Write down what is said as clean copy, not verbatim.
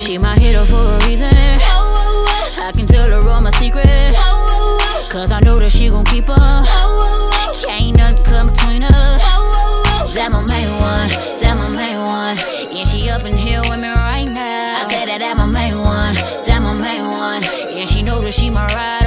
She my hero for a reason. I can tell her all my secrets, cause I know that she gon' keep her. Ain't nothing come between us. That my main one, that my main one. Yeah, she up in here with me right now. I said that my main one, that my main one. Yeah, she know that she my ride.